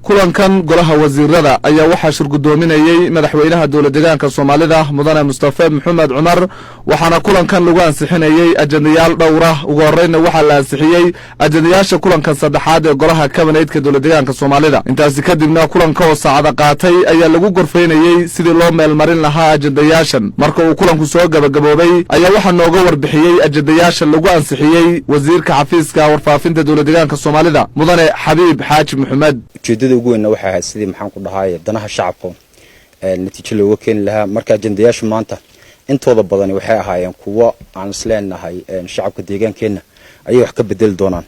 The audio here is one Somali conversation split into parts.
kulankan golaha wasiirada ayaa waxaa shirgudoominayay madaxweynaha dowladdeegaanka Soomaalida mudane Mustafa Maxamed Cumar waxaana kulankan lagu ansixinayay ajandayaal dhowr ah ugu horreynna waxaa la ansixiyay ajandayaasha kulanka saddexaad ee golaha kabineedka dowladdeegaanka Soomaalida intaasi kadibna kulanka oo saacada qaatay ayaa lagu gorfeynayay sidii loo meel marin lahaa ajandayaashan marka uu kulanku soo gabagaboobay ayaa waxaa nooga warbixiyay ajandayaasha lagu ansixiyay wasiirka xafiiska warfaafinta dowladdeegaanka Soomaalida mudane Xabiib Xaaji Maxamed ujeedada ugu weyn waxa ahayd sidii maxaan ku dhahay danaha shacabka natiijo looga keen lahaa marka ajandayaasha maanta intooda badan waxay ahaayeen kuwa aan isleenahay shacabka deegaankeena ay wax ka bedel doonaan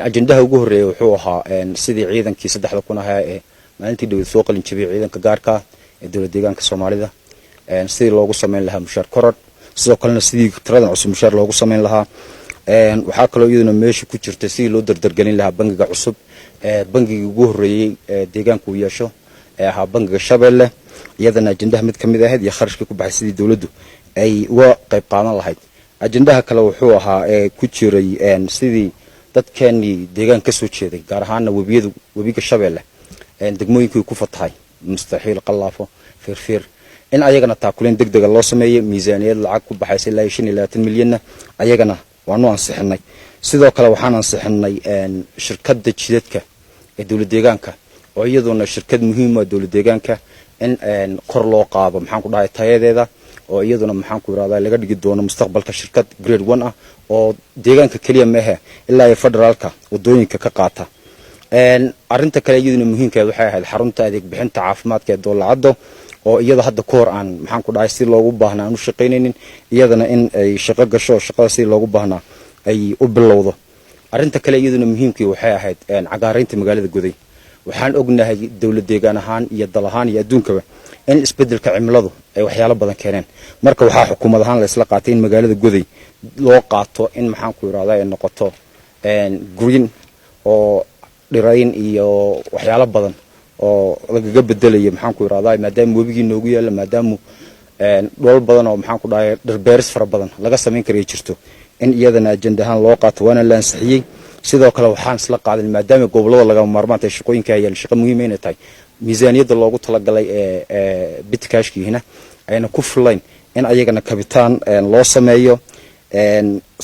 ajandaha ugu horeeyay wuxuu ahaa sidii ciidankii 3,000 ahaa ee maalintii dawlad soo qalin jabiyay ciidanka gaarka ee dowladda deegaanka Soomaalida sidii loogu sameyn lahaa mushaar koror sidoo kalena sidii tiradan cusub mushaar loogu sameyn lahaa waxa kale oo iyaduna meesha ku jirtay sidii loo dardargelin lahaa bangiga cusub bangiga ugu horeeyay deegaanka uu yeesho ahaa bangiga Shabeelle iyadana ajandaha mid kamid ah iyo kharashka ku baxay sidii dawladdu ay uga qayb qaadan lahayd ajandaha kale wuxuu ahaa ku jiray sidii dadkeenii deegaanka soo jeeday gaar ahaan webiga Shabeelle degmooyinkii ku fatahay mustaxiil qalaafo firfir in ayagana taakuleen degdeg loo sameeyay miisaaniyad lacag ku baxaysa ilaa 25 milyan ayagana waanu ansixinay sidoo kale waxaan ansixinay shirkadda jidadka ee dowladda deegaanka oo iyaduna shirkad muhiim ah dowladda deegaanka in kor loo qaado maxaan ku dhahay tayadeeda oo iyaduna maxaan ku yiraahdaa laga dhigi doono mustaqbalka shirkad grade 1 ah oo deegaanka kaliya ma aha ilaa ay federaalka wadooyinka ka qaata arinta kale iyaduna muhiimkeedu waxay ahayd xarunta adeeg bixinta caafimaadka ee dowladda oo iyada hadda koor aan maxaan ku dhahay si loogu baahnaa aanu shaqeynaynin iyadana in ay shaqo gasho shaqada si loogu baahnaa ay u bilowdo arinta kale iyaduna muhiimkii waxay ahayd cagaareynta magaalada Goday waxaan ognahay dawlad deegaan ahaan iyo dal ahaan iyo adduunkaba in isbedelka cimiladu ay waxyaalo badan keeneen marka waxaa xukuumad ahaan la isla qaatay in magaalada Goday loo qaato in maxaan ku yiraahdaa ay noqoto green oo dhirayn iyo waxyaalo badan oo laga bedelayo maxaan ku yiraahdaa maadaama webigii noogu yaala maadaama dhul badan oo maxaan ku dhahay dhirbeeris fara badan laga sameyn karo jirto in iyadana ajandahan loo qaato waana la ansixiyay sidoo kale waxaan isla qaadan maadaama gobolada laga maarmaantay shaqooyinka ay shaqo muhiim ah tahay miisaaniyada loogu talagalay bitkaashkiina ayna ku filayn in ayagana kabitaan loo sameeyo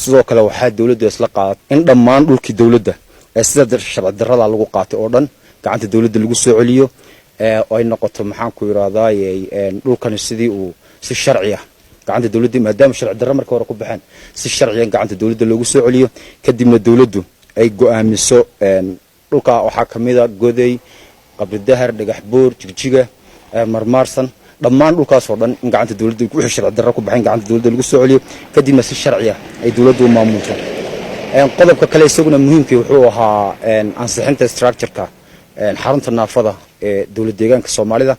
sidoo kale waxaa dawladdu isla qaadatay in dhammaan dhulkii dawladda sida sharci darrada lagu qaatay oo dhan gacanta dawladda lagu soo celiyo oo ay noqoto maxaan ku yiraahdaa dhulkan sidii uu si sharci ah gacanta dawladda maadaama sharci darro markii hore ku baxeen si sharci ah gacanta dawladda loogu soo celiyo kadibna dawladdu ay go'aamiso dhulka waxa kamid ah Goday Qabri Dahar Dhagax Buur Jigjiga Marmaarsan dhammaan dhulkaas oo dhan in gacanta dawladda ku sharci darro ku baxeen gacanta dawladda lagu soo celiyo kadibna si sharci ah ay dawladdu u maamulto qodobka kale isaguna muhiimkii wuxuu ahaa ansixinta structure-ka xarunta naafada ee dowladda deegaanka Soomaalida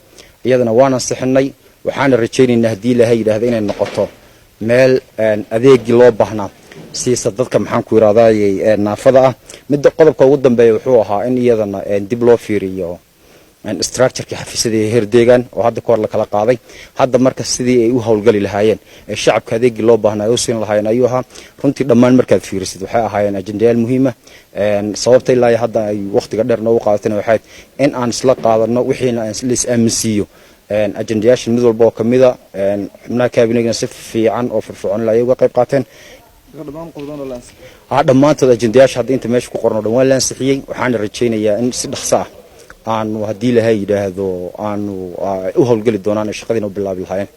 iyadana waan ansixinay waxaan rajaynaynaa hadii Ilaahay yiraahdo inay noqoto meel adeegi loo baahnaa siisa dadka maxaan ku yiraahdaa naafada ah mid qodobka ugu dambeeya wuxuu ahaa in iyadana dib loo fiiriyo structure-ka xafiisyada heer deegaan oo hadda koor la kala qaaday hadda marka sidii ay u hawlgali lahaayeen shacabka adeegi loo baahnaa oo siin lahaayeen ayuu ahaa runtii dhammaan markaad fiirisid waxay ahaayeen ajandayaal muhiim ah sababta ilaa hadda ay waqtiga dheer noo qaadatay waxay in aan isla qaadano wixiina aan is aaminsiyo ajandayaasha mid walba oo kamid ah xubnaha kaabineyga si fiican oo firfircoon la uga qayb qaateen dhammaantood ajandayaasha hadda inta meesha ku qorno dhan waa la ansixiyay waxaan rajaynayaa in si dhaqso ah aanu hadii Ilaahay yiraahdo aanu u hawlgali doonaan shaqadiina u bilaabi lahaayeen